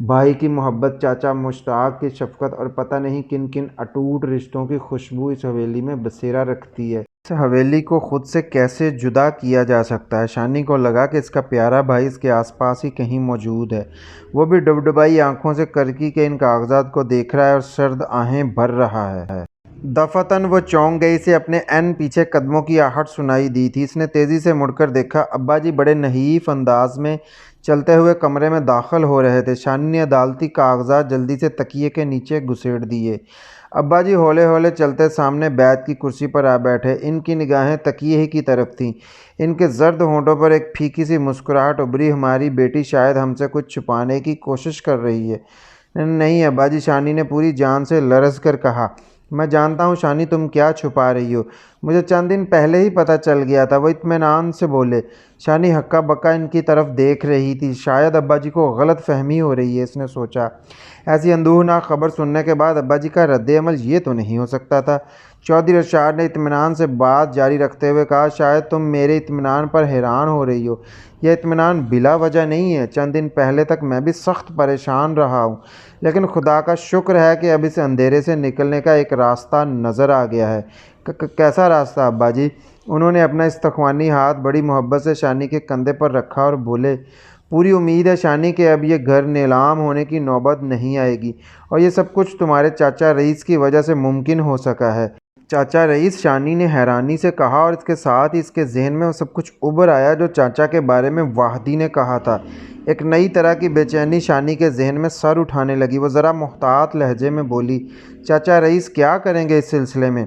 بھائی کی محبت، چاچا مشتاق کی شفقت اور پتہ نہیں کن کن اٹوٹ رشتوں کی خوشبو اس حویلی میں بسیرا رکھتی ہے۔ اس حویلی کو خود سے کیسے جدا کیا جا سکتا ہے؟ شانی کو لگا کہ اس کا پیارا بھائی اس کے آس پاس ہی کہیں موجود ہے۔ وہ بھی ڈبڈبائی آنکھوں سے کرکی کے ان کاغذات کو دیکھ رہا ہے اور سرد آہیں بھر رہا ہے۔ دفعتاً وہ چونک گئی، اسے اپنے پیچھے قدموں کی آہٹ سنائی دی تھی۔ اس نے تیزی سے مڑ کر دیکھا، ابا جی بڑے نحیف انداز میں چلتے ہوئے کمرے میں داخل ہو رہے تھے۔ شانی نے عدالتی کاغذات جلدی سے تکیے کے نیچے گھسیڑ دیے۔ ابا جی ہولے ہولے چلتے سامنے بیت کی کرسی پر آ بیٹھے۔ ان کی نگاہیں تکیے ہی کی طرف تھیں۔ ان کے زرد ہونٹوں پر ایک پھیکی سی مسکراہٹ ابھری۔ ہماری بیٹی شاید ہم سے کچھ چھپانے کی کوشش کر رہی ہے۔ نہیں ابا جی، شانی نے پوری جان سے لرز کر کہا۔ میں جانتا ہوں شانی، تم کیا چھپا رہی ہو، مجھے چند دن پہلے ہی پتہ چل گیا تھا، وہ اطمینان سے بولے۔ شانی ہکا بکا ان کی طرف دیکھ رہی تھی۔ شاید ابا جی کو غلط فہمی ہو رہی ہے، اس نے سوچا۔ ایسی اندوہناک خبر سننے کے بعد ابا جی کا رد عمل یہ تو نہیں ہو سکتا تھا۔ چودھری ارشاد نے اطمینان سے بات جاری رکھتے ہوئے کہا، شاید تم میرے اطمینان پر حیران ہو رہی ہو۔ یہ اطمینان بلا وجہ نہیں ہے۔ چند دن پہلے تک میں بھی سخت پریشان رہا ہوں، لیکن خدا کا شکر ہے کہ اب اس اندھیرے سے نکلنے کا ایک راستہ نظر آ گیا ہے۔ کیسا راستہ ابا جی؟ انہوں نے اپنا استخوانی ہاتھ بڑی محبت سے شانی کے کندھے پر رکھا اور بولے، پوری امید ہے شانی کہ اب یہ گھر نیلام ہونے کی نوبت نہیں آئے گی، اور یہ سب کچھ تمہارے چاچا رئیس کی وجہ سے ممکن ہو سکا ہے۔ چاچا رئیس؟ شانی نے حیرانی سے کہا، اور اس کے ساتھ ہی اس کے ذہن میں وہ سب کچھ ابھر آیا جو چاچا کے بارے میں واحدی نے کہا تھا۔ ایک نئی طرح کی بے چینی شانی کے ذہن میں سر اٹھانے لگی۔ وہ ذرا محتاط لہجے میں بولی، چاچا رئیس کیا کریں گے اس سلسلے میں؟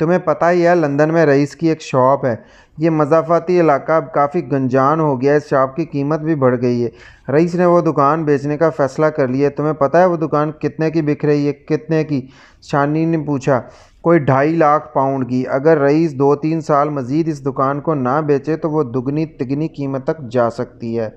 تمہیں پتہ ہی ہے لندن میں رئیس کی ایک شاپ ہے۔ یہ مضافاتی علاقہ اب کافی گنجان ہو گیا ہے، اس شاپ کی قیمت بھی بڑھ گئی ہے۔ رئیس نے وہ دکان بیچنے کا فیصلہ کر لیا ہے۔ تمہیں پتہ ہے وہ دکان کتنے کی بک رہی ہے؟ کتنے کی؟ شانی نے پوچھا۔ کوئی 2.5 لاکھ پاؤنڈ کی۔ اگر رئیس 2-3 سال مزید اس دکان کو نہ بیچے تو وہ دگنی تگنی قیمت تک جا سکتی ہے،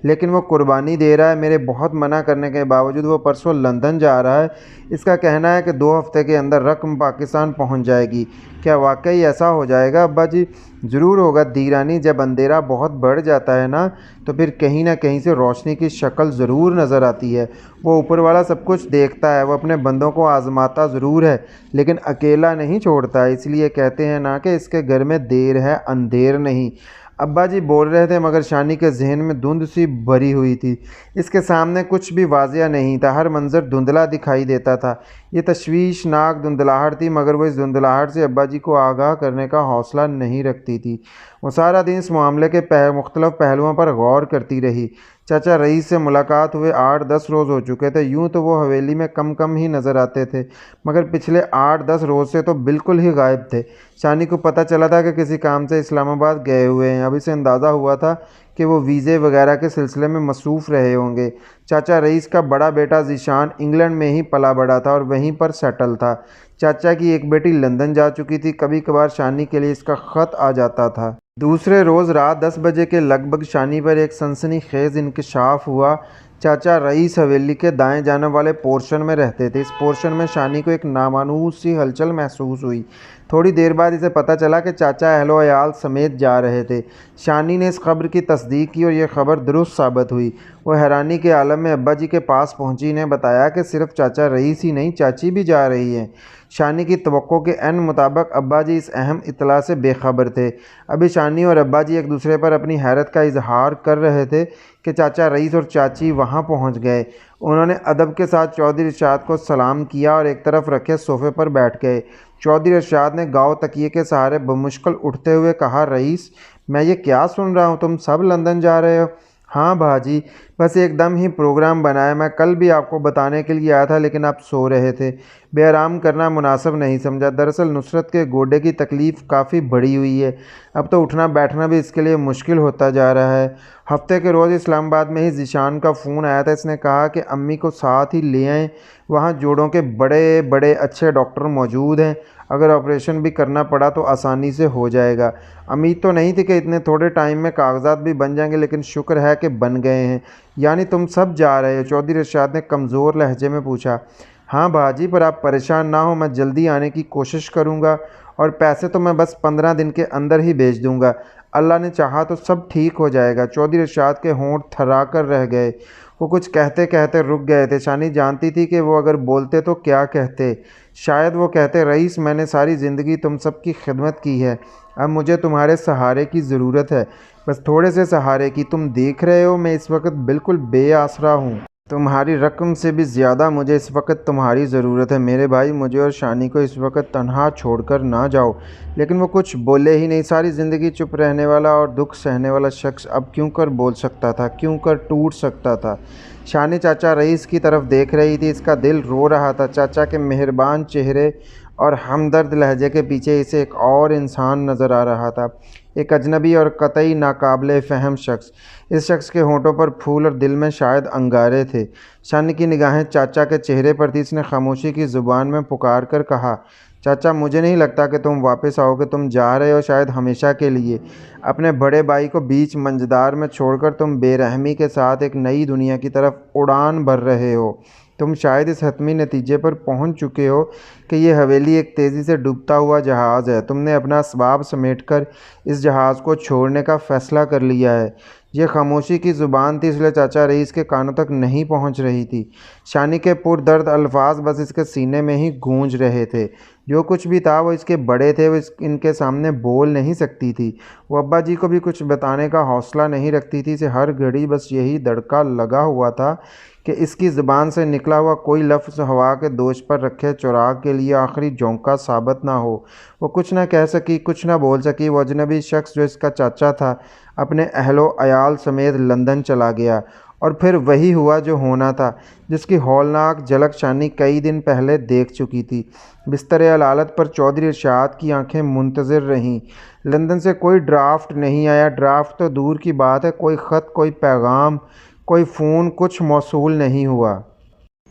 لیکن وہ قربانی دے رہا ہے۔ میرے بہت منع کرنے کے باوجود وہ پرسوں لندن جا رہا ہے۔ اس کا کہنا ہے کہ 2 ہفتے کے اندر رقم پاکستان پہنچ جائے گی۔ کیا واقعی ایسا ہو جائے گا ابا جی؟ ضرور ہوگا دیرانی، جب اندھیرا بہت بڑھ جاتا ہے نا تو پھر کہیں نہ کہیں سے روشنی کی شکل ضرور نظر آتی ہے۔ وہ اوپر والا سب کچھ دیکھتا ہے، وہ اپنے بندوں کو آزماتا ضرور ہے لیکن اکیلا نہیں چھوڑتا ہے۔ اس لیے کہتے ہیں نا کہ اس کے گھر میں دیر ہے اندھیر نہیں۔ ابا جی بول رہے تھے مگر شانی کے ذہن میں دھند سی بھری ہوئی تھی۔ اس کے سامنے کچھ بھی واضح نہیں تھا، ہر منظر دھندلا دکھائی دیتا تھا۔ یہ تشویشناک دھندلاہٹ تھی، مگر وہ اس دھندلاہٹ سے ابا جی کو آگاہ کرنے کا حوصلہ نہیں رکھتی تھی۔ وہ سارا دن اس معاملے کے مختلف پہلوؤں پر غور کرتی رہی۔ چاچا رئیس سے ملاقات ہوئے 8-10 روز ہو چکے تھے۔ یوں تو وہ حویلی میں کم کم ہی نظر آتے تھے، مگر پچھلے 8-10 روز سے تو بالکل ہی غائب تھے۔ شانی کو پتہ چلا تھا کہ کسی کام سے اسلام آباد گئے ہوئے ہیں۔ اب اسے اندازہ ہوا تھا کہ وہ ویزے وغیرہ کے سلسلے میں مصروف رہے ہوں گے۔ چاچا رئیس کا بڑا بیٹا ذیشان انگلینڈ میں ہی پلا بڑھا تھا اور وہیں پر سیٹل تھا۔ چاچا کی ایک بیٹی لندن جا چکی تھی۔ کبھی کبھار شانی کے لیے اس کا خط آ جاتا تھا۔ دوسرے روز رات 10 بجے کے لگ بھگ شانی پر ایک سنسنی خیز انکشاف ہوا۔ چاچا رئیس حویلی کے دائیں جانب والے پورشن میں رہتے تھے۔ اس پورشن میں شانی کو ایک نامانوس سی ہلچل محسوس ہوئی۔ تھوڑی دیر بعد اسے پتہ چلا کہ چاچا اہل و عیال سمیت جا رہے تھے۔ شانی نے اس خبر کی تصدیق کی اور یہ خبر درست ثابت ہوئی۔ وہ حیرانی کے عالم میں ابا جی کے پاس پہنچی۔ انہیں بتایا کہ صرف چاچا رئیس ہی نہیں، چاچی بھی جا رہی ہیں۔ شانی کی توقع کے عین مطابق ابا جی اس اہم اطلاع سے بے خبر تھے۔ ابھی شانی اور ابا جی ایک دوسرے پر اپنی حیرت کا اظہار کر رہے تھے کہ چاچا رئیس اور چاچی وہاں پہنچ گئے۔ انہوں نے ادب کے ساتھ چودھری ارشاد کو سلام کیا اور ایک طرف رکھے صوفے پر بیٹھ گئے۔ چودھری ارشاد نے گاؤ تکیے کے سہارے بمشکل اٹھتے ہوئے کہا، رئیس میں یہ کیا سن رہا ہوں، تم سب لندن جا رہے ہو؟ ہاں بھاجی، بس ایک دم ہی پروگرام بنایا۔ میں کل بھی آپ کو بتانے کے لیے آیا تھا لیکن آپ سو رہے تھے، بے آرام کرنا مناسب نہیں سمجھا۔ دراصل نصرت کے گوڈے کی تکلیف کافی بڑھی ہوئی ہے، اب تو اٹھنا بیٹھنا بھی اس کے لیے مشکل ہوتا جا رہا ہے۔ ہفتے کے روز اسلام آباد میں ہی ذیشان کا فون آیا تھا۔ اس نے کہا کہ امی کو ساتھ ہی لے آئیں، وہاں جوڑوں کے بڑے بڑے اچھے ڈاکٹر موجود ہیں، اگر آپریشن بھی کرنا پڑا تو آسانی سے ہو جائے گا۔ امید تو نہیں تھی کہ اتنے تھوڑے ٹائم میں کاغذات بھی بن جائیں گے، لیکن شکر ہے کہ بن گئے ہیں۔ یعنی تم سب جا رہے ہو؟ چودھری ارشاد نے کمزور لہجے میں پوچھا۔ ہاں بھاجی، پر آپ پریشان نہ ہو، میں جلدی آنے کی کوشش کروں گا، اور پیسے تو میں بس 15 دن کے اندر ہی بھیج دوں گا۔ اللہ نے چاہا تو سب ٹھیک ہو جائے گا۔ چودھری ارشاد کے ہونٹ تھرا کر رہ گئے۔ وہ کچھ کہتے کہتے رک گئے تھے۔ شانی جانتی تھی کہ وہ اگر بولتے تو کیا کہتے۔ شاید وہ کہتے، رئیس میں نے ساری زندگی تم سب کی خدمت کی ہے، اب مجھے تمہارے سہارے کی ضرورت ہے، بس تھوڑے سے سہارے کی۔ تم دیکھ رہے ہو میں اس وقت بالکل بے آسرا ہوں۔ تمہاری رقم سے بھی زیادہ مجھے اس وقت تمہاری ضرورت ہے۔ میرے بھائی، مجھے اور شانی کو اس وقت تنہا چھوڑ کر نہ جاؤ۔ لیکن وہ کچھ بولے ہی نہیں۔ ساری زندگی چپ رہنے والا اور دکھ سہنے والا شخص اب کیوں کر بول سکتا تھا، کیوں کر ٹوٹ سکتا تھا؟ شانی چاچا رئیس کی طرف دیکھ رہی تھی، اس کا دل رو رہا تھا۔ چاچا کے مہربان چہرے اور ہمدرد لہجے کے پیچھے اسے ایک اور انسان نظر آ رہا تھا، ایک اجنبی اور قطعی ناقابل فہم شخص۔ اس شخص کے ہونٹوں پر پھول اور دل میں شاید انگارے تھے۔ شانی کی نگاہیں چاچا کے چہرے پر تھی۔ اس نے خاموشی کی زبان میں پکار کر کہا، چاچا مجھے نہیں لگتا کہ تم واپس آؤ گے، تم جا رہے ہو شاید ہمیشہ کے لیے۔ اپنے بڑے بھائی کو بیچ منجدار میں چھوڑ کر تم بے رحمی کے ساتھ ایک نئی دنیا کی طرف اڑان بھر رہے ہو۔ تم شاید اس حتمی نتیجے پر پہنچ چکے ہو کہ یہ حویلی ایک تیزی سے ڈوبتا ہوا جہاز ہے۔ تم نے اپنا اسباب سمیٹ کر اس جہاز کو چھوڑنے کا فیصلہ کر لیا ہے۔ یہ خاموشی کی زبان تھی، اس لیے چاچا رئیس کے کانوں تک نہیں پہنچ رہی تھی۔ شانی کے پردرد الفاظ بس اس کے سینے میں ہی گونج رہے تھے۔ جو کچھ بھی تھا وہ اس کے بڑے تھے، وہ ان کے سامنے بول نہیں سکتی تھی۔ وہ ابا جی کو بھی کچھ بتانے کا حوصلہ نہیں رکھتی تھی۔ اسے ہر گھڑی بس یہی دڑکا لگا ہوا تھا کہ اس کی زبان سے نکلا ہوا کوئی لفظ ہوا کے دوش پر رکھے چراغ کے لیے آخری جھونکا ثابت نہ ہو۔ وہ کچھ نہ کہہ سکی، کچھ نہ بول سکی۔ وہ اجنبی شخص جو اس کا چاچا تھا اپنے اہل و عیال سمیت لندن چلا گیا، اور پھر وہی ہوا جو ہونا تھا، جس کی ہولناک جھلک شانی کئی دن پہلے دیکھ چکی تھی۔ بستر علالت پر چودھری ارشاد کی آنکھیں منتظر رہیں۔ لندن سے کوئی ڈرافٹ نہیں آیا۔ ڈرافٹ تو دور کی بات ہے، کوئی خط، کوئی پیغام، کوئی فون، کچھ موصول نہیں ہوا۔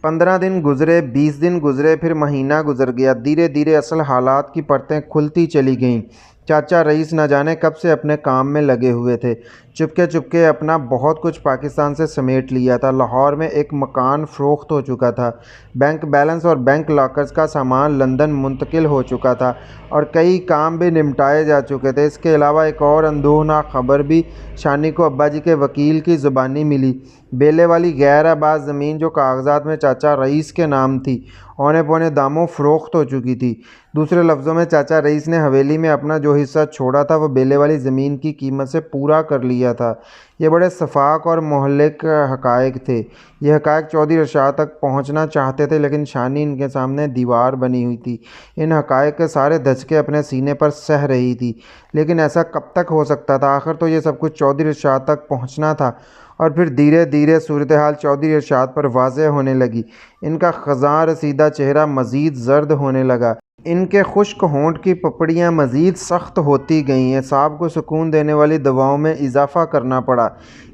15 دن گزرے، 20 دن گزرے، پھر مہینہ گزر گیا۔ دھیرے دھیرے اصل حالات کی پرتیں کھلتی چلی گئیں۔ چاچا رئیس نہ جانے کب سے اپنے کام میں لگے ہوئے تھے۔ چپکے چپکے اپنا بہت کچھ پاکستان سے سمیٹ لیا تھا۔ لاہور میں ایک مکان فروخت ہو چکا تھا، بینک بیلنس اور بینک لاکرز کا سامان لندن منتقل ہو چکا تھا، اور کئی کام بھی نمٹائے جا چکے تھے۔ اس کے علاوہ ایک اور اندوہناک خبر بھی شانی کو ابا جی کے وکیل کی زبانی ملی۔ بیلے والی غیر آباد زمین جو کاغذات میں چاچا رئیس کے نام تھی، اونے پونے داموں فروخت ہو چکی تھی۔ دوسرے لفظوں میں چاچا رئیس نے حویلی میں اپنا جو حصہ چھوڑا تھا وہ بیلے والی زمین کی قیمت سے پورا کر لیا تھا۔ یہ بڑے شفاف اور مہلک حقائق تھے۔ یہ حقائق چودھری ارشاد تک پہنچنا چاہتے تھے، لیکن شانی ان کے سامنے دیوار بنی ہوئی تھی۔ ان حقائق کے سارے دھچکے اپنے سینے پر سہ رہی تھی۔ لیکن ایسا کب تک ہو سکتا تھا؟ آخر تو یہ سب کچھ چودھری ارشاد تک پہنچنا تھا، اور پھر دھیرے دھیرے صورتحال چودھری ارشاد پر واضح ہونے لگی۔ ان کا خزاں رسیدہ چہرہ مزید زرد ہونے لگا۔ ان کے خشک ہونٹ کی پپڑیاں مزید سخت ہوتی گئیں۔ اعصاب کو سکون دینے والی دواؤں میں اضافہ کرنا پڑا۔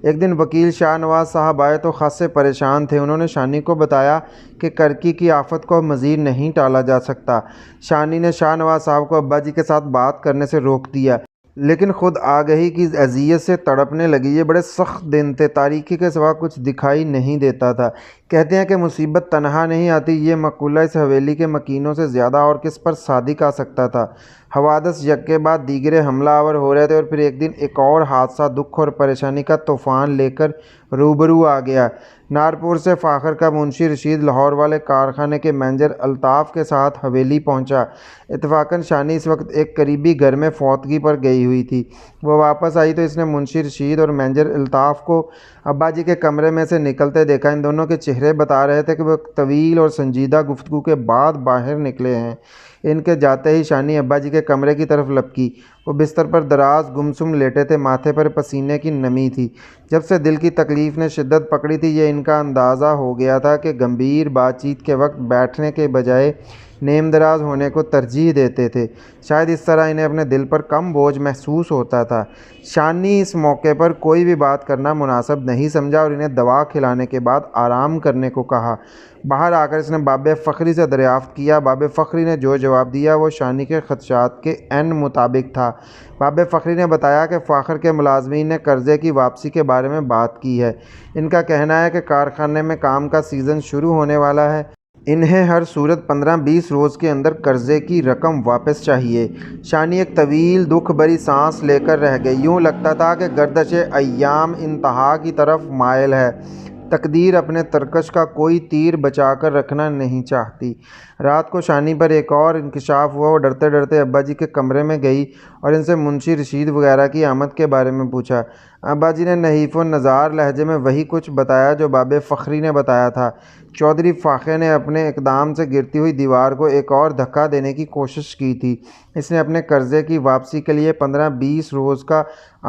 ایک دن وکیل شاہ نواز صاحب آئے تو خاصے پریشان تھے۔ انہوں نے شانی کو بتایا کہ کرکی کی آفت کو مزید نہیں ٹالا جا سکتا۔ شانی نے شاہ نواز صاحب کو ابا جی کے ساتھ بات کرنے سے روک دیا، لیکن خود آگہی کی اذیت سے تڑپنے لگی۔ یہ بڑے سخت دن تھے، تاریکی کے سوا کچھ دکھائی نہیں دیتا تھا۔ کہتے ہیں کہ مصیبت تنہا نہیں آتی، یہ مقولہ اس حویلی کے مکینوں سے زیادہ اور کس پر صادق آ سکتا تھا۔ حوادث یک کے بعد دیگرے حملہ آور ہو رہے تھے، اور پھر ایک دن ایک اور حادثہ دکھ اور پریشانی کا طوفان لے کر روبرو آ گیا۔ نارپور سے فاخر کا منشی رشید لاہور والے کارخانے کے مینیجر الطاف کے ساتھ حویلی پہنچا۔ اتفاقاً شانی اس وقت ایک قریبی گھر میں فوتگی پر گئی ہوئی تھی۔ وہ واپس آئی تو اس نے منشی رشید اور مینیجر الطاف کو ابا جی کے کمرے میں سے نکلتے دیکھا۔ ان دونوں کے چہرے بتا رہے تھے کہ وہ ایک طویل اور سنجیدہ گفتگو کے بعد باہر نکلے ہیں۔ ان کے جاتے ہی شانی ابا جی کے کمرے کی طرف لپکی۔ وہ بستر پر دراز گمسم لیٹے تھے، ماتھے پر پسینے کی نمی تھی۔ جب سے دل کی تکلیف نے شدت پکڑی تھی، یہ ان کا اندازہ ہو گیا تھا کہ گمبھیر بات چیت کے وقت بیٹھنے کے بجائے نیم دراز ہونے کو ترجیح دیتے تھے۔ شاید اس طرح انہیں اپنے دل پر کم بوجھ محسوس ہوتا تھا۔ شانی اس موقع پر کوئی بھی بات کرنا مناسب نہیں سمجھا اور انہیں دوا کھلانے کے بعد آرام کرنے کو کہا۔ باہر آ کر اس نے باب فخری سے دریافت کیا۔ باب فخری نے جو جواب دیا وہ شانی کے خدشات کے عین مطابق تھا۔ باب فخری نے بتایا کہ فاخر کے ملازمین نے قرضے کی واپسی کے بارے میں بات کی ہے۔ ان کا کہنا ہے کہ کارخانے میں کام کا سیزن شروع ہونے والا ہے، انہیں ہر صورت 15-20 روز کے اندر قرضے کی رقم واپس چاہیے۔ شانی ایک طویل دکھ بھری سانس لے کر رہ گئی۔ یوں لگتا تھا کہ گردش ایام انتہا کی طرف مائل ہے۔ تقدیر اپنے ترکش کا کوئی تیر بچا کر رکھنا نہیں چاہتی۔ رات کو شانی پر ایک اور انکشاف ہوا۔ وہ ڈرتے ڈرتے ابا جی کے کمرے میں گئی اور ان سے منشی رشید وغیرہ کی آمد کے بارے میں پوچھا۔ ابا جی نے نحیف و نزار لہجے میں وہی کچھ بتایا جو باب فخری نے بتایا تھا۔ چودھری فاقے نے اپنے اقدام سے گرتی ہوئی دیوار کو ایک اور دھکا دینے کی کوشش کی تھی۔ اس نے اپنے قرضے کی واپسی کے لیے 15-20 روز کا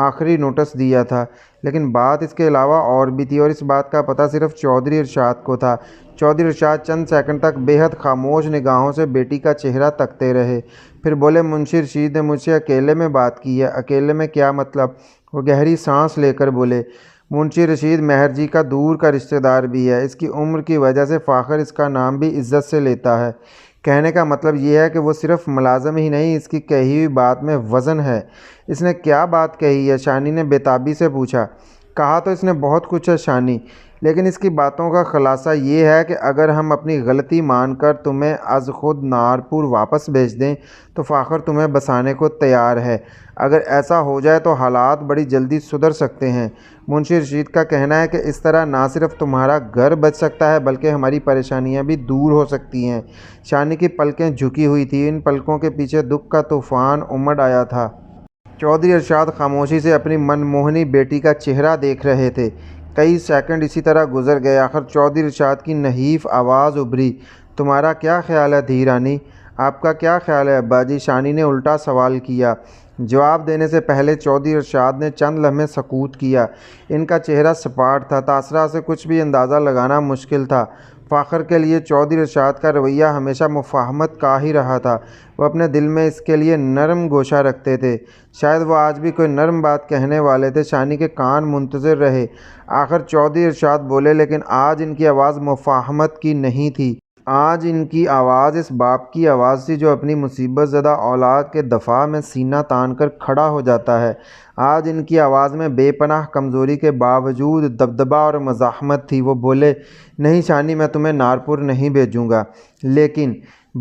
آخری نوٹس دیا تھا، لیکن بات اس کے علاوہ اور بھی تھی، اور اس بات کا پتہ صرف چودھری ارشاد کو تھا۔ چودھری ارشاد چند سیکنڈ تک بے حد خاموش نگاہوں سے بیٹی کا چہرہ تکتے رہے، پھر بولے، منشی رشید نے مجھ سے اکیلے میں بات کی ہے۔ اکیلے میں کیا مطلب؟ وہ گہری سانس لے کر بولے، منشی رشید مہر جی کا دور کا رشتہ دار بھی ہے۔ اس کی عمر کی وجہ سے فاخر اس کا نام بھی عزت سے لیتا ہے۔ کہنے کا مطلب یہ ہے کہ وہ صرف ملازم ہی نہیں، اس کی کہی ہوئی بات میں وزن ہے۔ اس نے کیا بات کہی ہے؟ شانی نے بےتابی سے پوچھا۔ کہا تو اس نے بہت کچھ ہے شانی، لیکن اس کی باتوں کا خلاصہ یہ ہے کہ اگر ہم اپنی غلطی مان کر تمہیں از خود نارپور واپس بھیج دیں تو فاخر تمہیں بسانے کو تیار ہے۔ اگر ایسا ہو جائے تو حالات بڑی جلدی سدھر سکتے ہیں۔ منشی رشید کا کہنا ہے کہ اس طرح نہ صرف تمہارا گھر بچ سکتا ہے بلکہ ہماری پریشانیاں بھی دور ہو سکتی ہیں۔ شانی کی پلکیں جھکی ہوئی تھیں، ان پلکوں کے پیچھے دکھ کا طوفان امڈ آیا تھا۔ چودھری ارشاد خاموشی سے اپنی من موہنی بیٹی کا چہرہ دیکھ رہے تھے۔ کئی سیکنڈ اسی طرح گزر گئے۔ آخر چودھری ارشاد کی نحیف آواز ابھری، تمہارا کیا خیال ہے دھی رانی؟ آپ کا کیا خیال ہے ابا جی؟ شانی نے الٹا سوال کیا۔ جواب دینے سے پہلے چودھری ارشاد نے چند لمحے سکوت کیا۔ ان کا چہرہ سپاٹ تھا، تاثرات سے کچھ بھی اندازہ لگانا مشکل تھا۔ فاخر کے لیے چودھری ارشاد کا رویہ ہمیشہ مفاہمت کا ہی رہا تھا۔ وہ اپنے دل میں اس کے لیے نرم گوشہ رکھتے تھے۔ شاید وہ آج بھی کوئی نرم بات کہنے والے تھے۔ شانی کے کان منتظر رہے۔ آخر چودھری ارشاد بولے، لیکن آج ان کی آواز مفاہمت کی نہیں تھی۔ آج ان کی آواز اس باپ کی آواز تھی جو اپنی مصیبت زدہ اولاد کے دفاع میں سینہ تان کر کھڑا ہو جاتا ہے۔ آج ان کی آواز میں بے پناہ کمزوری کے باوجود دبدبہ اور مزاحمت تھی۔ وہ بولے، نہیں شانی، میں تمہیں نارپور نہیں بھیجوں گا، لیکن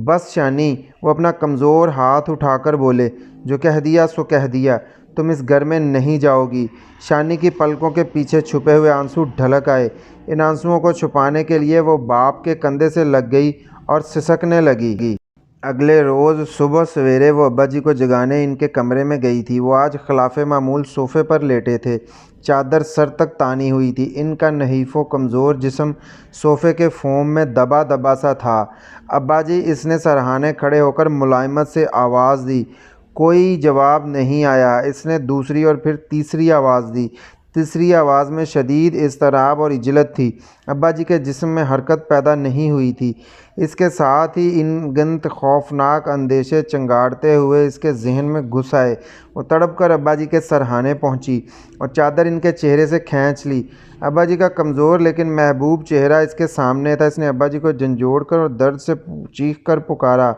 بس شانی۔ وہ اپنا کمزور ہاتھ اٹھا کر بولے، جو کہہ دیا سو کہہ دیا، تم اس گھر میں نہیں جاؤ گی۔ شانی کی پلکوں کے پیچھے چھپے ہوئے آنسو ڈھلک آئے۔ ان آنسوؤں کو چھپانے کے لیے وہ باپ کے کندھے سے لگ گئی اور سسکنے لگی۔ اگلے روز صبح سویرے وہ ابا جی کو جگانے ان کے کمرے میں گئی تھی۔ وہ آج خلاف معمول صوفے پر لیٹے تھے، چادر سر تک تانی ہوئی تھی۔ ان کا نحیف و کمزور جسم صوفے کے فوم میں دبا دبا سا تھا۔ ابا جی، اس نے سرہانے کھڑے ہو کر ملائمت سے آواز دی۔ کوئی جواب نہیں آیا۔ اس نے دوسری اور پھر تیسری آواز دی۔ تیسری آواز میں شدید اضطراب اور عجلت تھی۔ ابا جی کے جسم میں حرکت پیدا نہیں ہوئی تھی۔ اس کے ساتھ ہی انگنت خوفناک اندیشے چنگاڑتے ہوئے اس کے ذہن میں گھس آئے۔ وہ تڑپ کر ابا جی کے سرہانے پہنچی اور چادر ان کے چہرے سے کھینچ لی۔ ابا جی کا کمزور لیکن محبوب چہرہ اس کے سامنے تھا۔ اس نے ابا جی کو جھنجھوڑ کر اور درد سے چیخ کر پکارا۔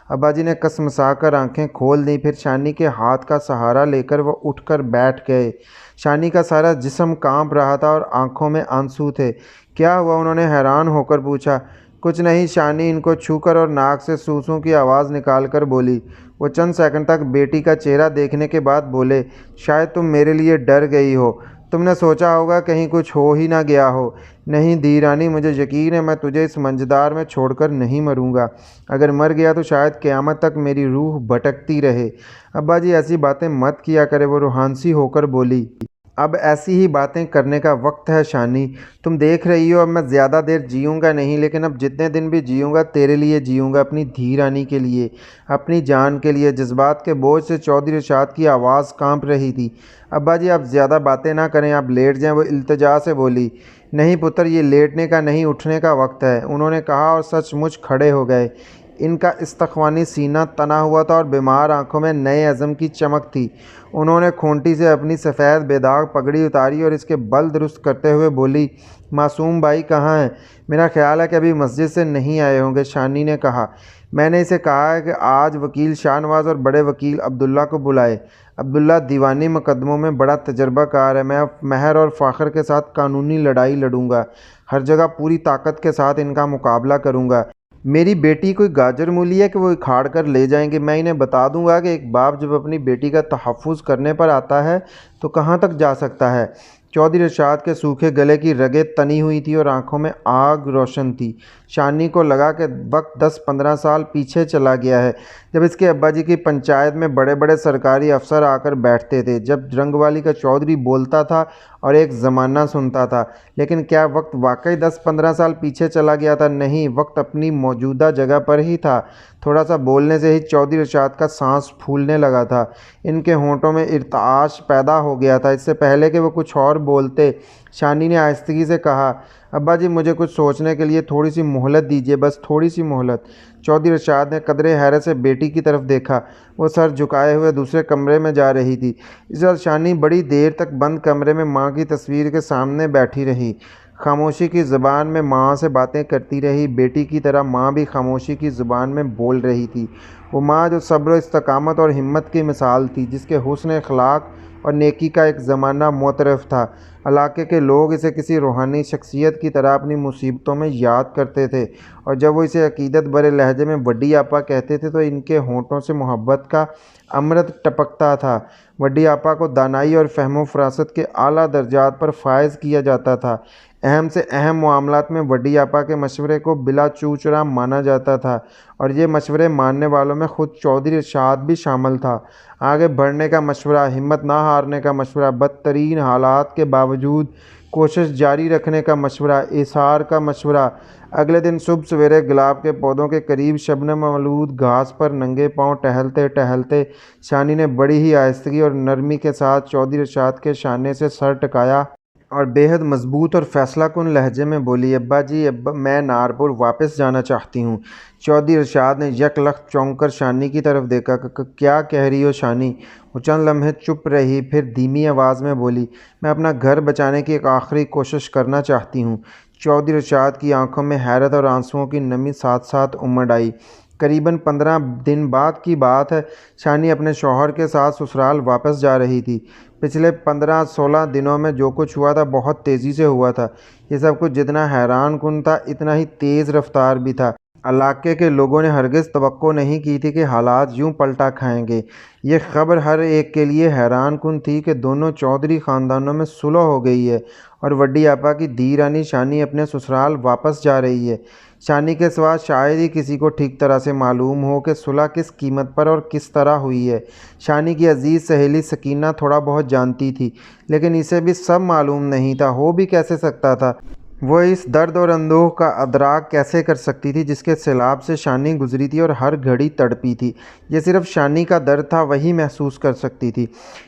ابا جی نے کسمسا کر آنکھیں کھول دیں، پھر شانی کے ہاتھ کا سہارا لے کر وہ اٹھ کر بیٹھ گئے۔ شانی کا سارا جسم کانپ رہا تھا اور آنکھوں میں آنسو تھے۔ کیا ہوا؟ انہوں نے حیران ہو کر پوچھا۔ کچھ نہیں، شانی ان کو چھو کر اور ناک سے سوسوں کی آواز نکال کر بولی۔ وہ چند سیکنڈ تک بیٹی کا چہرہ دیکھنے کے بعد بولے، شاید تم میرے لیے ڈر گئی ہو۔ تم نے سوچا ہوگا کہیں کچھ ہو ہی نہ گیا ہو۔ نہیں دھی رانی، مجھے یقین ہے میں تجھے اس منجدار میں چھوڑ کر نہیں مروں گا۔ اگر مر گیا تو شاید قیامت تک میری روح بھٹکتی رہے۔ ابا جی ایسی باتیں مت کیا کرے، وہ روحانسی ہو کر بولی۔ اب ایسی ہی باتیں کرنے کا وقت ہے شانی۔ تم دیکھ رہی ہو اب میں زیادہ دیر جیوں گا نہیں، لیکن اب جتنے دن بھی جیوں گا تیرے لیے جیوں گا، اپنی دھی رانی کے لیے، اپنی جان کے لیے۔ جذبات کے بوجھ سے چودھری ارشاد کی آواز کانپ رہی تھی۔ ابا جی آپ زیادہ باتیں نہ کریں، آپ لیٹ جائیں، وہ التجا سے بولی۔ نہیں پتر، یہ لیٹنے کا نہیں اٹھنے کا وقت ہے، انہوں نے کہا اور سچ مچ کھڑے ہو گئے۔ ان کا استخوانی سینہ تنا ہوا تھا اور بیمار آنکھوں میں نئے عزم کی چمک تھی۔ انہوں نے کھونٹی سے اپنی سفید بے داغ پگڑی اتاری اور اس کے بل درست کرتے ہوئے بولی، معصوم بھائی کہاں ہیں؟ میرا خیال ہے کہ ابھی مسجد سے نہیں آئے ہوں گے۔ شانی نے کہا، میں نے اسے کہا ہے کہ آج وکیل شاہ نواز اور بڑے وکیل عبداللہ کو بلائے۔ عبداللہ دیوانی مقدموں میں بڑا تجربہ کار ہے۔ میں اب مہر اور فاخر کے ساتھ قانونی لڑائی لڑوں گا، ہر جگہ پوری طاقت کے ساتھ ان کا مقابلہ کروں گا۔ میری بیٹی کوئی گاجر مولی ہے کہ وہ اکھاڑ کر لے جائیں گے؟ میں انہیں بتا دوں گا کہ ایک باپ جب اپنی بیٹی کا تحفظ کرنے پر آتا ہے تو کہاں تک جا سکتا ہے۔ چودھری ارشاد کے سوکھے گلے کی رگیں تنی ہوئی تھی اور آنکھوں میں آگ روشن تھی۔ شانی کو لگا کہ وقت 10-15 سال پیچھے چلا گیا ہے، جب اس کے ابا جی کی پنچایت میں بڑے بڑے سرکاری افسر آ کر بیٹھتے تھے، جب رنگ والی کا چودھری بولتا تھا اور ایک زمانہ سنتا تھا۔ لیکن کیا وقت واقعی 10-15 سال پیچھے چلا گیا تھا؟ نہیں، وقت اپنی موجودہ جگہ پر ہی تھا۔ تھوڑا سا بولنے سے ہی چودھری ارشاد کا سانس پھولنے لگا تھا، ان کے ہونٹوں میں ارتعاش پیدا ہو گیا تھا۔ اس سے پہلے کہ وہ کچھ اور بولتے، شانی نے آہستگی سے کہا، ابا جی مجھے کچھ سوچنے کے لیے تھوڑی سی مہلت دیجیے، بس تھوڑی سی مہلت۔ چودھری ارشاد نے قدرے حیرت سے بیٹی کی طرف دیکھا، وہ سر جھکائے ہوئے دوسرے کمرے میں جا رہی تھی۔ اس وقت شانی بڑی دیر تک بند کمرے میں ماں کی تصویر کے سامنے بیٹھی رہی، خاموشی کی زبان میں ماں سے باتیں کرتی رہی۔ بیٹی کی طرح ماں بھی خاموشی کی زبان میں بول رہی تھی، وہ ماں جو صبر و استقامت اور ہمت کی مثال تھی، جس کے حسن اخلاق اور نیکی کا ایک زمانہ معترف تھا۔ علاقے کے لوگ اسے کسی روحانی شخصیت کی طرح اپنی مصیبتوں میں یاد کرتے تھے، اور جب وہ اسے عقیدت بھرے لہجے میں وڈی آپا کہتے تھے تو ان کے ہونٹوں سے محبت کا امرت ٹپکتا تھا۔ وڈی آپا کو دانائی اور فہم و فراست کے اعلیٰ درجات پر فائز کیا جاتا تھا۔ اہم سے اہم معاملات میں وڈی آپا کے مشورے کو بلا چوں چرا مانا جاتا تھا، اور یہ مشورے ماننے والوں میں خود چودھری ارشاد بھی شامل تھا۔ آگے بڑھنے کا مشورہ، ہمت نہ ہارنے کا مشورہ، بدترین حالات کے باوجود کوشش جاری رکھنے کا مشورہ، ایثار کا مشورہ۔ اگلے دن صبح سویرے گلاب کے پودوں کے قریب شبنم آلود گھاس پر ننگے پاؤں ٹہلتے ٹہلتے شانی نے بڑی ہی آہستگی اور نرمی کے ساتھ چودھری ارشاد کے شانے سے سر ٹکایا اور بے حد مضبوط اور فیصلہ کن لہجے میں بولی، ابا جی میں نارپور واپس جانا چاہتی ہوں۔ چودھری ارشاد نے یک لخت چونک کر شانی کی طرف دیکھا، کیا کہہ رہی ہو شانی؟ وہ چند لمحے چپ رہی، پھر دھیمی آواز میں بولی، میں اپنا گھر بچانے کی ایک آخری کوشش کرنا چاہتی ہوں۔ چودھری ارشاد کی آنکھوں میں حیرت اور آنسوؤں کی نمی ساتھ ساتھ امڈ آئی۔ قریباً 15 دن بعد کی بات ہے، شانی اپنے شوہر کے ساتھ سسرال واپس جا رہی تھی۔ پچھلے 15-16 دنوں میں جو کچھ ہوا تھا بہت تیزی سے ہوا تھا۔ یہ سب کچھ جتنا حیران کن تھا اتنا ہی تیز رفتار بھی تھا۔ علاقے کے لوگوں نے ہرگز توقع نہیں کی تھی کہ حالات یوں پلٹا کھائیں گے۔ یہ خبر ہر ایک کے لیے حیران کن تھی کہ دونوں چودھری خاندانوں میں صلح ہو گئی ہے اور وڈی آپا کی دھی رانی شانی اپنے سسرال واپس جا رہی ہے۔ شانی کے سوا شاید ہی کسی کو ٹھیک طرح سے معلوم ہو کہ صلح کس قیمت پر اور کس طرح ہوئی ہے۔ شانی کی عزیز سہیلی سکینہ تھوڑا بہت جانتی تھی، لیکن اسے بھی سب معلوم نہیں تھا۔ ہو بھی کیسے سکتا تھا؟ وہ اس درد اور اندوہ کا ادراک کیسے کر سکتی تھی جس کے سیلاب سے شانی گزری تھی اور ہر گھڑی تڑپی تھی؟ یہ صرف شانی کا درد تھا، وہی محسوس کر سکتی تھی۔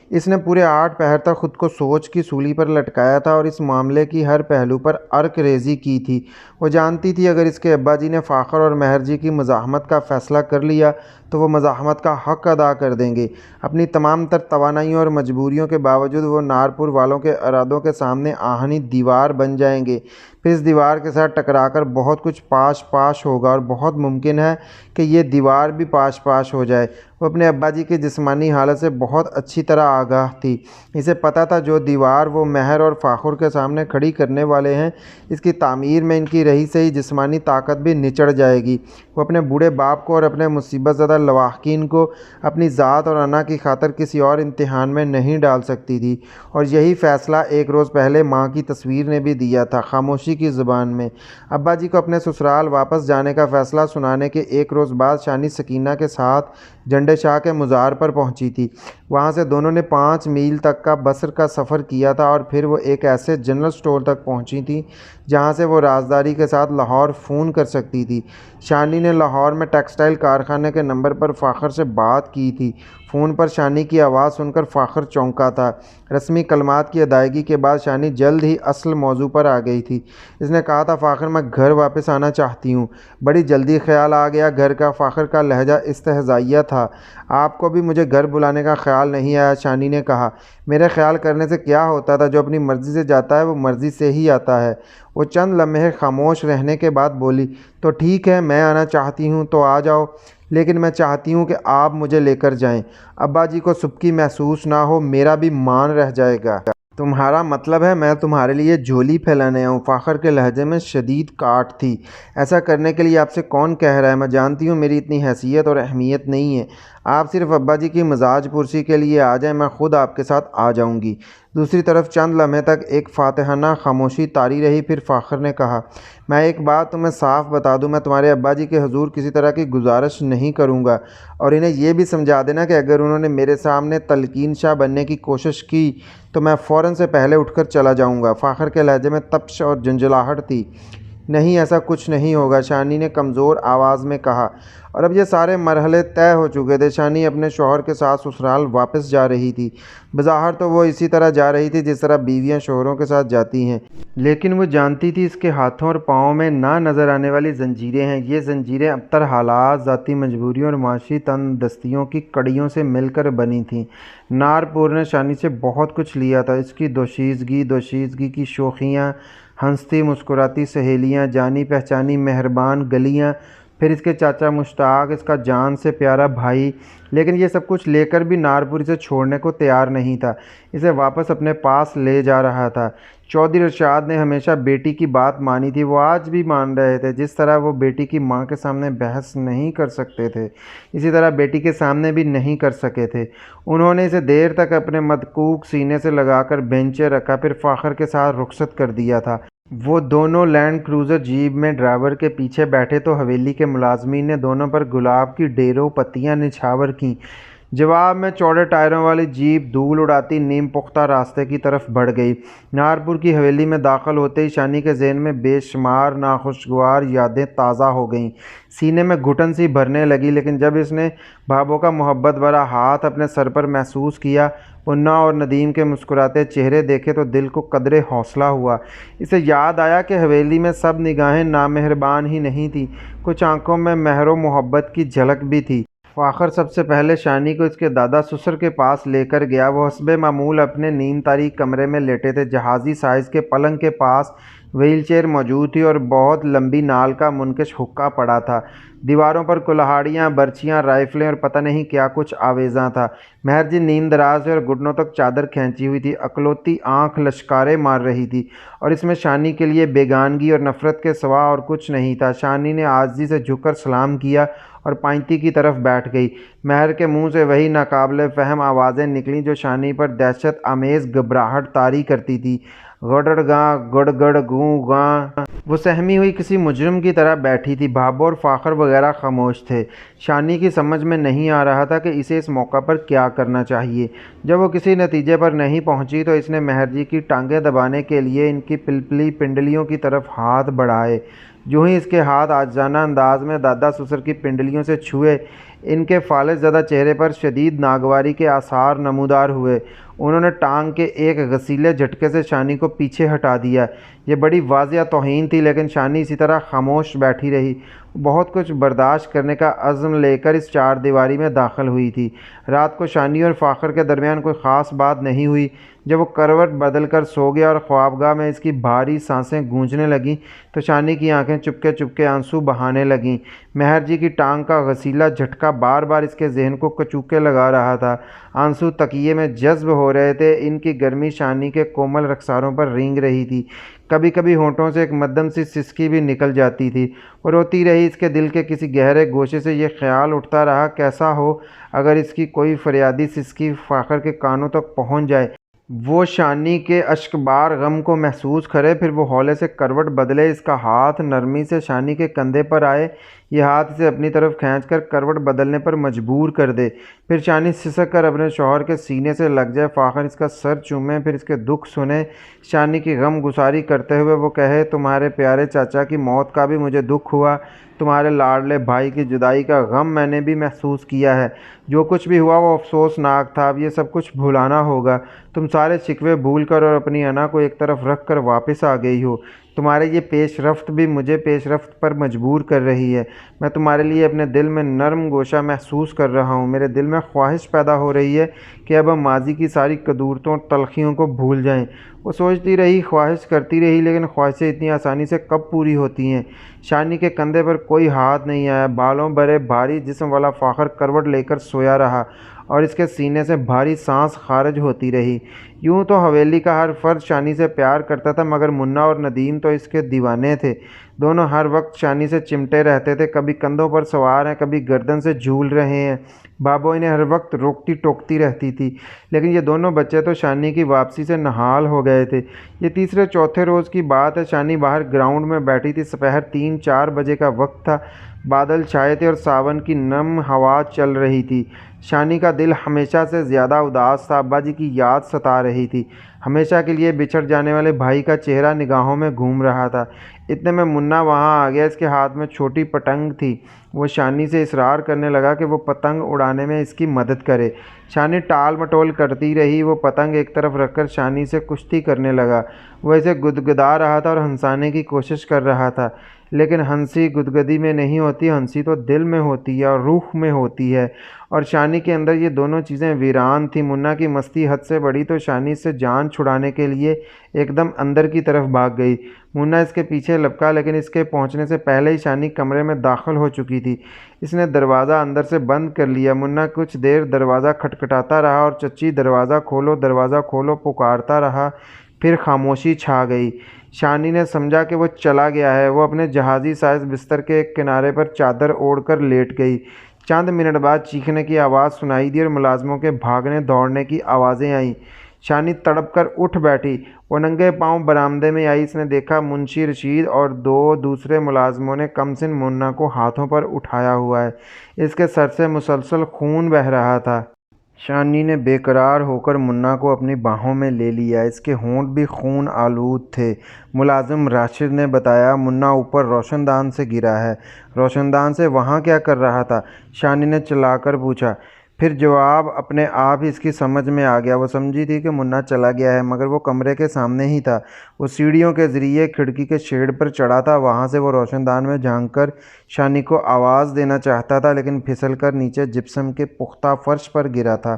اس نے پورے 8 پہر تک خود کو سوچ کی سولی پر لٹکایا تھا اور اس معاملے کی ہر پہلو پر عرق ریزی کی تھی۔ وہ جانتی تھی اگر اس کے ابا جی نے فاخر اور مہر جی کی مزاحمت کا فیصلہ کر لیا تو وہ مزاحمت کا حق ادا کر دیں گے۔ اپنی تمام تر توانائیوں اور مجبوریوں کے باوجود وہ نارپور والوں کے ارادوں کے سامنے آہنی دیوار بن جائیں گے۔ پھر اس دیوار کے ساتھ ٹکرا کر بہت کچھ پاش پاش ہوگا، اور بہت ممکن ہے کہ یہ دیوار بھی پاش پاش ہو جائے۔ وہ اپنے ابا جی کی جسمانی حالت سے بہت اچھی طرح آگاہ تھی۔ اسے پتہ تھا جو دیوار وہ مہر اور فاخر کے سامنے کھڑی کرنے والے ہیں، اس کی تعمیر میں ان کی رہی سہی جسمانی طاقت بھی نچڑ جائے گی۔ وہ اپنے بوڑھے باپ کو اور اپنے مصیبت زدہ لواحقین کو اپنی ذات اور انا کی خاطر کسی اور امتحان میں نہیں ڈال سکتی تھی، اور یہی فیصلہ ایک روز پہلے ماں کی تصویر نے بھی دیا تھا، خاموشی کی زبان میں۔ ابا جی کو اپنے سسرال واپس جانے کا فیصلہ سنانے کے ایک روز بعد شانی سکینہ کے ساتھ جنڈے شاہ کے مزار پر پہنچی تھی۔ وہاں سے دونوں نے 5 میل تک کا بسر کا سفر کیا تھا اور پھر وہ ایک ایسے جنرل سٹور تک پہنچی تھیں جہاں سے وہ رازداری کے ساتھ لاہور فون کر سکتی تھی۔ شانی نے لاہور میں ٹیکسٹائل کارخانے کے نمبر پر فاخر سے بات کی تھی۔ فون پر شانی کی آواز سن کر فاخر چونکا تھا۔ رسمی کلمات کی ادائیگی کے بعد شانی جلد ہی اصل موضوع پر آ گئی تھی۔ اس نے کہا تھا، فاخر میں گھر واپس آنا چاہتی ہوں۔ بڑی جلدی خیال آ گیا گھر کا۔ فاخر کا لہجہ استہزائیہ تھا۔ آپ کو بھی مجھے گھر بلانے کا خیال نہیں آیا؟ شانی نے کہا، میرے خیال کرنے سے کیا ہوتا تھا؟ جو اپنی مرضی سے جاتا ہے وہ مرضی سے ہی آتا ہے۔ وہ چند لمحے خاموش رہنے کے بعد بولی، تو ٹھیک ہے، میں آنا چاہتی ہوں تو آ جاؤ، لیکن میں چاہتی ہوں کہ آپ مجھے لے کر جائیں۔ ابا جی کو سبکی محسوس نہ ہو، میرا بھی مان رہ جائے گا۔ تمہارا مطلب ہے میں تمہارے لیے جھولی پھیلانے آؤں؟ فاخر کے لہجے میں شدید کاٹ تھی۔ ایسا کرنے کے لیے آپ سے کون کہہ رہا ہے؟ میں جانتی ہوں میری اتنی حیثیت اور اہمیت نہیں ہے۔ آپ صرف ابا جی کی مزاج پرسی کے لیے آ جائیں، میں خود آپ کے ساتھ آ جاؤں گی۔ دوسری طرف چند لمحے تک ایک فاتحانہ خاموشی طاری رہی، پھر فاخر نے کہا، میں ایک بات تمہیں صاف بتا دوں، میں تمہارے ابا جی کے حضور کسی طرح کی گزارش نہیں کروں گا، اور انہیں یہ بھی سمجھا دینا کہ اگر انہوں نے میرے سامنے تلقین شاہ بننے کی کوشش کی تو میں فوراً سے پہلے اٹھ کر چلا جاؤں گا۔ فاخر کے لہجے میں تپش اور جھنجھلاہٹ تھی۔ نہیں، ایسا کچھ نہیں ہوگا، شانی نے کمزور آواز میں کہا، اور اب یہ سارے مرحلے طے ہو چکے تھے۔ شانی اپنے شوہر کے ساتھ سسرال واپس جا رہی تھی۔ بظاہر تو وہ اسی طرح جا رہی تھی جس طرح بیویاں شوہروں کے ساتھ جاتی ہیں، لیکن وہ جانتی تھی اس کے ہاتھوں اور پاؤں میں نہ نظر آنے والی زنجیریں ہیں۔ یہ زنجیریں ابتر حالات، ذاتی مجبوریوں اور معاشی تنگ کی کڑیوں سے مل کر بنی تھیں۔ نارپور نے شانی سے بہت کچھ لیا تھا، اس کی دوشیزگی کی شوخیاں، ہنستی مسکراتی سہیلیاں، جانی پہچانی مہربان گلیاں، پھر اس کے چاچا مشتاق، اس کا جان سے پیارا بھائی، لیکن یہ سب کچھ لے کر بھی نارپور اسے چھوڑنے کو تیار نہیں تھا، اسے واپس اپنے پاس لے جا رہا تھا۔ چودھری ارشاد نے ہمیشہ بیٹی کی بات مانی تھی، وہ آج بھی مان رہے تھے۔ جس طرح وہ بیٹی کی ماں کے سامنے بحث نہیں کر سکتے تھے، اسی طرح بیٹی کے سامنے بھی نہیں کر سکے تھے۔ انہوں نے اسے دیر تک اپنے مدقوق سینے سے لگا کر بینچے رکھا، پھر فاخر کے ساتھ رخصت کر دیا تھا۔ وہ دونوں لینڈ کروزر جیپ میں ڈرائیور کے پیچھے بیٹھے تو حویلی کے ملازمین نے دونوں پر گلاب کی ڈھیروں پتیاں نچھاور کیں۔ جواب میں چوڑے ٹائروں والی جیپ دھول اڑاتی نیم پختہ راستے کی طرف بڑھ گئی۔ نارپور کی حویلی میں داخل ہوتے ہی شانی کے ذہن میں بے شمار ناخوشگوار یادیں تازہ ہو گئیں، سینے میں گھٹن سی بھرنے لگی۔ لیکن جب اس نے بھابو کا محبت بھرا ہاتھ اپنے سر پر محسوس کیا، پنا اور ندیم کے مسکراتے چہرے دیکھے تو دل کو قدرے حوصلہ ہوا۔ اسے یاد آیا کہ حویلی میں سب نگاہیں نامہربان ہی نہیں تھیں، کچھ آنکھوں میں مہر و محبت کی جھلک بھی تھی۔ فاخر سب سے پہلے شانی کو اس کے دادا سسر کے پاس لے کر گیا۔ وہ حسب معمول اپنے نیم تاریک کمرے میں لیٹے تھے۔ جہازی سائز کے پلنگ کے پاس وہیل چیئر موجود تھی اور بہت لمبی نال کا منکش حقہ پڑا تھا۔ دیواروں پر کلہاڑیاں، برچیاں، رائفلیں اور پتہ نہیں کیا کچھ آویزاں تھا۔ مہر جی نیند دراز تھے اور گھٹنوں تک چادر کھینچی ہوئی تھی، اکلوتی آنکھ لشکارے مار رہی تھی، اور اس میں شانی کے لیے بیگانگی اور نفرت کے سوا اور کچھ نہیں تھا۔ شانی نے عاجزی سے جھک کر سلام کیا اور پائنتی کی طرف بیٹھ گئی۔ مہر کے منہ سے وہی ناقابل فہم آوازیں نکلیں جو شانی پر دہشت آمیز گھبراہٹ طاری کرتی تھی، گڑڑ گاں گڑ گڑ گوں گاں۔ وہ سہمی ہوئی کسی مجرم کی طرح بیٹھی تھی۔ بھابو اور فاخر وغیرہ خاموش تھے۔ شانی کی سمجھ میں نہیں آ رہا تھا کہ اسے اس موقع پر کیا کرنا چاہیے۔ جب وہ کسی نتیجے پر نہیں پہنچی تو اس نے مہر جی کی ٹانگیں دبانے کے لیے ان کی پلپلی پنڈلیوں کی طرف ہاتھ بڑھائے۔ جو ہی اس کے ہاتھ عاجزانہ انداز میں دادا سسر کی پنڈلیوں سے چھوئے، ان کے فالج زدہ چہرے پر شدید ناگواری کے آثار نمودار ہوئے۔ انہوں نے ٹانگ کے ایک غسیلے جھٹکے سے شانی کو پیچھے ہٹا دیا۔ یہ بڑی واضح توہین تھی، لیکن شانی اسی طرح خاموش بیٹھی رہی۔ بہت کچھ برداشت کرنے کا عزم لے کر اس چار دیواری میں داخل ہوئی تھی۔ رات کو شانی اور فاخر کے درمیان کوئی خاص بات نہیں ہوئی۔ جب وہ کروٹ بدل کر سو گیا اور خوابگاہ میں اس کی بھاری سانسیں گونجنے لگیں تو شانی کی آنکھیں چپکے چپکے آنسو بہانے لگیں۔ مہر جی کی ٹانگ کا غسیلہ جھٹکا بار بار اس کے ذہن کو کچوکے لگا رہا تھا۔ آنسو تکیے میں جذب ہو رہے تھے، ان کی گرمی شانی کے کومل رخساروں پر رینگ رہی تھی۔ کبھی کبھی ہونٹوں سے ایک مدھم سی سسکی بھی نکل جاتی تھی۔ وہ روتی رہی۔ اس کے دل کے کسی گہرے گوشے سے یہ خیال اٹھتا رہا، کیسا ہو اگر اس کی کوئی فریادی سسکی فاخر کے کانوں تک پہنچ جائے، وہ شانی کے اشکبار غم کو محسوس کرے، پھر وہ ہولے سے کروٹ بدلے، اس کا ہاتھ نرمی سے شانی کے کندھے پر آئے، یہ ہاتھ اسے اپنی طرف کھینچ کر کروٹ بدلنے پر مجبور کر دے، پھر شانی سسک کر اپنے شوہر کے سینے سے لگ جائے، فاخر اس کا سر چومے، پھر اس کے دکھ سنے، شانی کی غم گساری کرتے ہوئے وہ کہے، تمہارے پیارے چاچا کی موت کا بھی مجھے دکھ ہوا، تمہارے لاڈلے بھائی کی جدائی کا غم میں نے بھی محسوس کیا ہے، جو کچھ بھی ہوا وہ افسوسناک تھا، اب یہ سب کچھ بھلانا ہوگا، تم سارے شکوے بھول کر اور اپنی انا کو ایک طرف رکھ کر واپس آ گئی ہو، تمہارے یہ پیش رفت بھی مجھے پیش رفت پر مجبور کر رہی ہے، میں تمہارے لیے اپنے دل میں نرم گوشہ محسوس کر رہا ہوں، میرے دل میں خواہش پیدا ہو رہی ہے کہ اب ہم ماضی کی ساری کدورتوں اور تلخیوں کو بھول جائیں۔ وہ سوچتی رہی، خواہش کرتی رہی، لیکن خواہشیں اتنی آسانی سے کب پوری ہوتی ہیں؟ شانی کے کندھے پر کوئی ہاتھ نہیں آیا۔ بالوں بھرے بھاری جسم والا فاخر کروٹ لے کر سویا رہا اور اس کے سینے سے بھاری سانس خارج ہوتی رہی۔ یوں تو حویلی کا ہر فرد شانی سے پیار کرتا تھا، مگر منا اور ندیم تو اس کے دیوانے تھے۔ دونوں ہر وقت شانی سے چمٹے رہتے تھے، کبھی کندھوں پر سوار ہیں، کبھی گردن سے جھول رہے ہیں۔ بابو انہیں ہر وقت روکتی ٹوکتی رہتی تھی، لیکن یہ دونوں بچے تو شانی کی واپسی سے نہال ہو گئے تھے۔ یہ تیسرے چوتھے روز کی بات ہے۔ شانی باہر گراؤنڈ میں بیٹھی تھی۔ سپہر 3-4 بجے کا وقت تھا۔ بادل چھائے تھے اور ساون کی نم ہوا چل رہی تھی۔ شانی کا دل ہمیشہ سے زیادہ اداس تھا۔ ابا جی کی یاد ستا رہی تھی۔ ہمیشہ کے لیے بچھڑ جانے والے بھائی کا چہرہ نگاہوں میں گھوم رہا تھا۔ اتنے میں منا وہاں آ گیا۔ اس کے ہاتھ میں چھوٹی پتنگ تھی۔ وہ شانی سے اصرار کرنے لگا کہ وہ پتنگ اڑانے میں اس کی مدد کرے۔ شانی ٹال مٹول کرتی رہی۔ وہ پتنگ ایک طرف رکھ کر شانی سے کشتی کرنے لگا۔ وہ اسے گدگدا رہا تھا اور ہنسانے کی کوشش کر رہا تھا، لیکن ہنسی گدگدی میں نہیں ہوتی، ہنسی تو دل میں ہوتی ہے اور روح میں ہوتی ہے، اور شانی کے اندر یہ دونوں چیزیں ویران تھیں۔ منا کی مستی حد سے بڑھی تو شانی سے جان چھڑانے کے لیے ایک دم اندر کی طرف بھاگ گئی۔ منا اس کے پیچھے لپکا، لیکن اس کے پہنچنے سے پہلے ہی شانی کمرے میں داخل ہو چکی تھی۔ اس نے دروازہ اندر سے بند کر لیا۔ منا کچھ دیر دروازہ کھٹکھٹاتا رہا اور چچی دروازہ کھولو پکارتا رہا، پھر خاموشی چھا گئی۔ شانی نے سمجھا کہ وہ چلا گیا ہے۔ وہ اپنے جہازی سائز بستر کے ایک کنارے پر چادر اوڑھ کر لیٹ گئی۔ چند منٹ بعد چیخنے کی آواز سنائی دی اور ملازموں کے بھاگنے دوڑنے کی آوازیں آئیں۔ شانی تڑپ کر اٹھ بیٹھی۔ وہ ننگے پاؤں برآمدے میں آئی۔ اس نے دیکھا منشی رشید اور 2 دوسرے ملازموں نے کم سن منا کو ہاتھوں پر اٹھایا ہوا ہے۔ اس کے سر سے مسلسل خون بہہ رہا تھا۔ شانی نے بے قرار ہو کر منا کو اپنی باہوں میں لے لیا۔ اس کے ہونٹ بھی خون آلود تھے۔ ملازم راشد نے بتایا، منا اوپر روشن دان سے گرا ہے۔ روشن دان سے وہاں کیا کر رہا تھا؟ شانی نے چلا کر پوچھا۔ پھر جواب اپنے آپ ہی اس کی سمجھ میں آ گیا۔ وہ سمجھی تھی کہ منا چلا گیا ہے، مگر وہ کمرے کے سامنے ہی تھا۔ وہ سیڑھیوں کے ذریعے کھڑکی کے شیڈ پر چڑھا تھا۔ وہاں سے وہ روشن دان میں جھانک کر شانی کو آواز دینا چاہتا تھا، لیکن پھسل کر نیچے جپسم کے پختہ فرش پر گرا تھا۔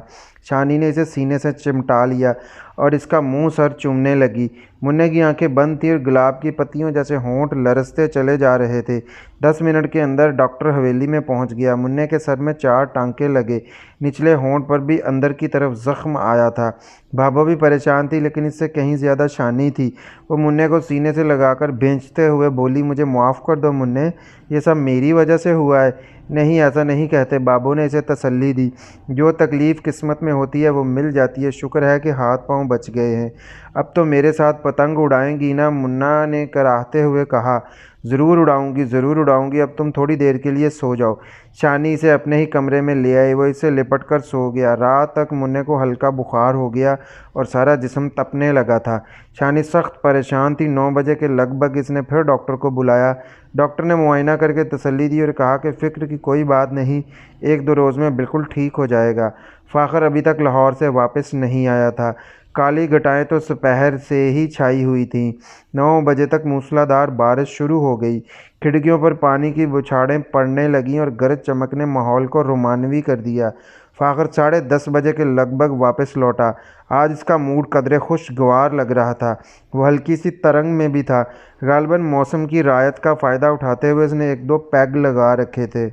شانی نے اسے سینے سے چمٹا لیا اور اس کا منہ سر چومنے لگی۔ منے کی آنکھیں بند تھیں اور گلاب کی پتیوں جیسے ہونٹ لرزتے چلے جا رہے تھے۔ 10 منٹ کے اندر ڈاکٹر حویلی میں پہنچ گیا۔ منے کے سر میں 4 ٹانکے لگے۔ نچلے ہونٹ پر بھی اندر کی طرف زخم آیا تھا۔ بھابو بھی پریشان تھی، لیکن اس سے کہیں زیادہ شانی تھی۔ وہ منے کو سینے سے لگا کر بھینچتے ہوئے بولی، مجھے معاف کر دو منے، یہ سب میری وجہ سے ہوا ہے۔ نہیں، ایسا نہیں کہتے، بابو نے اسے تسلی دی۔ جو تکلیف قسمت میں ہوتی ہے وہ مل جاتی ہے، شکر ہے کہ ہاتھ پاؤں بچ گئے ہیں۔ اب تو میرے ساتھ پتنگ اڑائیں گی نا؟ منا نے کراہتے ہوئے کہا۔ ضرور اڑاؤں گی، اب تم تھوڑی دیر کے لیے سو جاؤ۔ شانی اسے اپنے ہی کمرے میں لے آئی۔ وہ اس سے لپٹ کر سو گیا۔ رات تک منے کو ہلکا بخار ہو گیا اور سارا جسم تپنے لگا تھا۔ شانی سخت پریشان تھی۔ 9 بجے کے لگ بھگ اس نے پھر ڈاکٹر کو بلایا۔ ڈاکٹر نے معائنہ کر کے تسلی دی اور کہا کہ فکر کی کوئی بات نہیں، 1-2 روز میں بالکل ٹھیک ہو جائے گا۔ فاخر ابھی تک لاہور سے واپس نہیں آیا تھا۔ کالی گھٹائیں تو سپہر سے ہی چھائی ہوئی تھیں۔ 9 بجے تک موسلا دھار بارش شروع ہو گئی۔ کھڑکیوں پر پانی کی بچھاڑیں پڑنے لگیں اور گرج چمک نے ماحول کو رومانوی کر دیا۔ فاخر 10:30 بجے کے لگ بھگ واپس لوٹا۔ آج اس کا موڈ قدرے خوشگوار لگ رہا تھا۔ وہ ہلکی سی ترنگ میں بھی تھا۔ غالباً موسم کی رعایت کا فائدہ اٹھاتے ہوئے اس نے 1-2 پیگ لگا رکھے تھے۔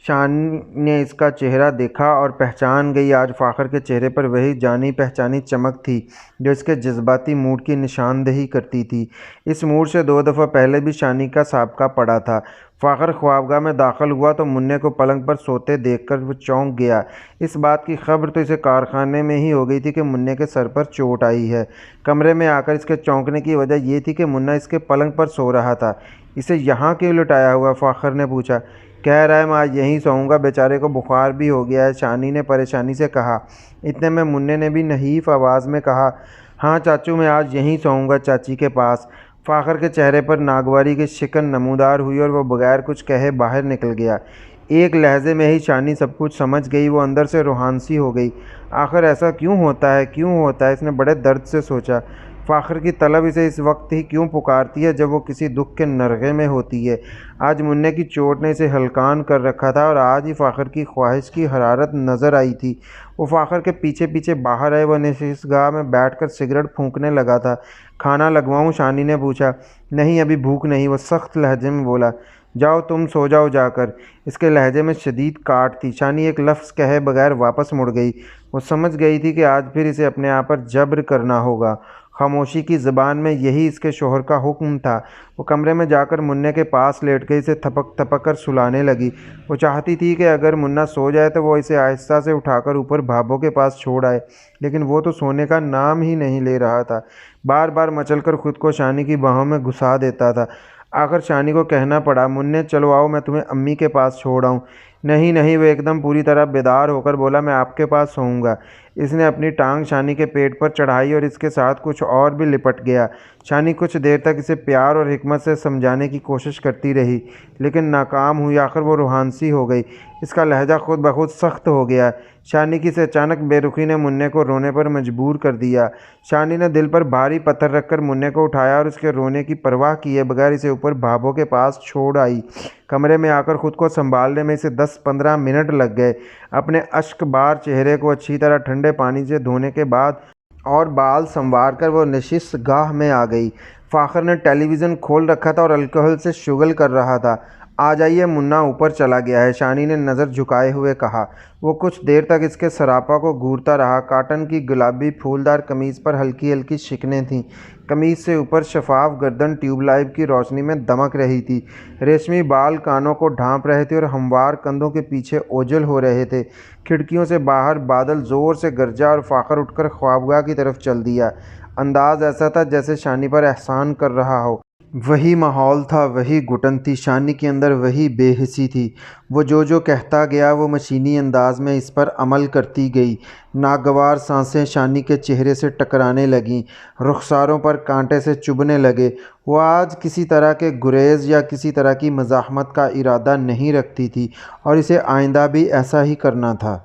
شانی نے اس کا چہرہ دیکھا اور پہچان گئی۔ آج فاخر کے چہرے پر وہی جانی پہچانی چمک تھی جو اس کے جذباتی موڈ کی نشاندہی کرتی تھی۔ اس موڈ سے 2 دفعہ پہلے بھی شانی کا سابقہ پڑا تھا۔ فاخر خوابگاہ میں داخل ہوا تو منے کو پلنگ پر سوتے دیکھ کر وہ چونک گیا۔ اس بات کی خبر تو اسے کارخانے میں ہی ہو گئی تھی کہ منے کے سر پر چوٹ آئی ہے۔ کمرے میں آ کر اس کے چونکنے کی وجہ یہ تھی کہ منا اس کے پلنگ پر سو رہا تھا۔ اسے یہاں کیوں لٹایا ہوا؟ فاخر نے پوچھا۔ کہہ رہا ہے میں آج یہیں سوؤں گا، بیچارے کو بخار بھی ہو گیا ہے، شانی نے پریشانی سے کہا۔ اتنے میں منے نے بھی نحیف آواز میں کہا، ہاں چاچو، میں آج یہیں سوؤں گا، چاچی کے پاس۔ فاخر کے چہرے پر ناگواری کی شکن نمودار ہوئی اور وہ بغیر کچھ کہے باہر نکل گیا۔ ایک لہجے میں ہی شانی سب کچھ سمجھ گئی۔ وہ اندر سے روحان سی ہو گئی۔ آخر ایسا کیوں ہوتا ہے؟ اس نے بڑے درد سے سوچا۔ فاخر کی طلب اسے اس وقت ہی کیوں پکارتی ہے جب وہ کسی دکھ کے نرغے میں ہوتی ہے؟ آج منے کی چوٹ نے اسے ہلکان کر رکھا تھا اور آج ہی فاخر کی خواہش کی حرارت نظر آئی تھی۔ وہ فاخر کے پیچھے پیچھے باہر آئے۔ وہ نشست گاہ میں بیٹھ کر سگریٹ پھونکنے لگا تھا۔ کھانا لگواؤں؟ شانی نے پوچھا۔ نہیں، ابھی بھوک نہیں، وہ سخت لہجے میں بولا۔ جاؤ تم سو جاؤ جا کر۔ اس کے لہجے میں شدید کاٹ تھی۔ شانی ایک لفظ کہے بغیر واپس مڑ گئی۔ وہ سمجھ گئی تھی کہ آج پھر اسے اپنے آپ پر جبر کرنا ہوگا۔ خاموشی کی زبان میں یہی اس کے شوہر کا حکم تھا۔ وہ کمرے میں جا کر منّے کے پاس لیٹ گئی، اسے تھپک تھپک کر سلانے لگی۔ وہ چاہتی تھی کہ اگر منّا سو جائے تو وہ اسے آہستہ سے اٹھا کر اوپر بھابھوں کے پاس چھوڑ آئے، لیکن وہ تو سونے کا نام ہی نہیں لے رہا تھا۔ بار بار مچل کر خود کو شانی کی باہوں میں گھسا دیتا تھا۔ آخر شانی کو کہنا پڑا، منّے چلو آؤ میں تمہیں امی کے پاس چھوڑ آؤں۔ نہیں نہیں، وہ ایک دم پوری طرح بیدار ہو کر بولا، میں آپ کے پاس سوؤں گا۔ اس نے اپنی ٹانگ شانی کے پیٹ پر چڑھائی اور اس کے ساتھ کچھ اور بھی لپٹ گیا۔ شانی کچھ دیر تک اسے پیار اور حکمت سے سمجھانے کی کوشش کرتی رہی، لیکن ناکام ہوئی۔ آخر وہ روحانسی ہو گئی، اس کا لہجہ خود بخود سخت ہو گیا۔ شانی کی اس اچانک بے رخی نے منّے کو رونے پر مجبور کر دیا۔ شانی نے دل پر بھاری پتھر رکھ کر منّے کو اٹھایا اور اس کے رونے کی پرواہ کیے بغیر اسے اوپر بھابھوں کے پاس چھوڑ آئی۔ کمرے میں آ کر خود کو سنبھالنے میں اسے 10-15 منٹ لگ گئے۔ اپنے اشک بار چہرے کو اچھی طرح ٹھنڈے پانی سے دھونے کے بعد اور بال سنوار کر وہ نشست گاہ میں آ گئی۔ فاخر نے ٹیلی ویژن کھول رکھا تھا اور الکحل سے شغل کر رہا تھا۔ آ جائیے، منّا اوپر چلا گیا ہے، شانی نے نظر جھکائے ہوئے کہا۔ وہ کچھ دیر تک اس کے سراپا کو گھورتا رہا۔ کاٹن کی گلابی پھولدار قمیض پر ہلکی ہلکی شکنیں تھیں۔ قمیض سے اوپر شفاف گردن ٹیوب لائٹ کی روشنی میں دمک رہی تھی۔ ریشمی بال کانوں کو ڈھانپ رہے تھے اور ہموار کندھوں کے پیچھے اوجھل ہو رہے تھے۔ کھڑکیوں سے باہر بادل زور سے گرجا اور فاخر اٹھ کر خوابگاہ کی طرف چل دیا۔ انداز ایسا تھا جیسے شانی پر احسان کر رہا ہو۔ وہی ماحول تھا، وہی گھٹن تھی، شانی کے اندر وہی بے حسی تھی۔ وہ جو کہتا گیا وہ مشینی انداز میں اس پر عمل کرتی گئی۔ ناگوار سانسیں شانی کے چہرے سے ٹکرانے لگیں، رخساروں پر کانٹے سے چبھنے لگے۔ وہ آج کسی طرح کے گریز یا کسی طرح کی مزاحمت کا ارادہ نہیں رکھتی تھی اور اسے آئندہ بھی ایسا ہی کرنا تھا۔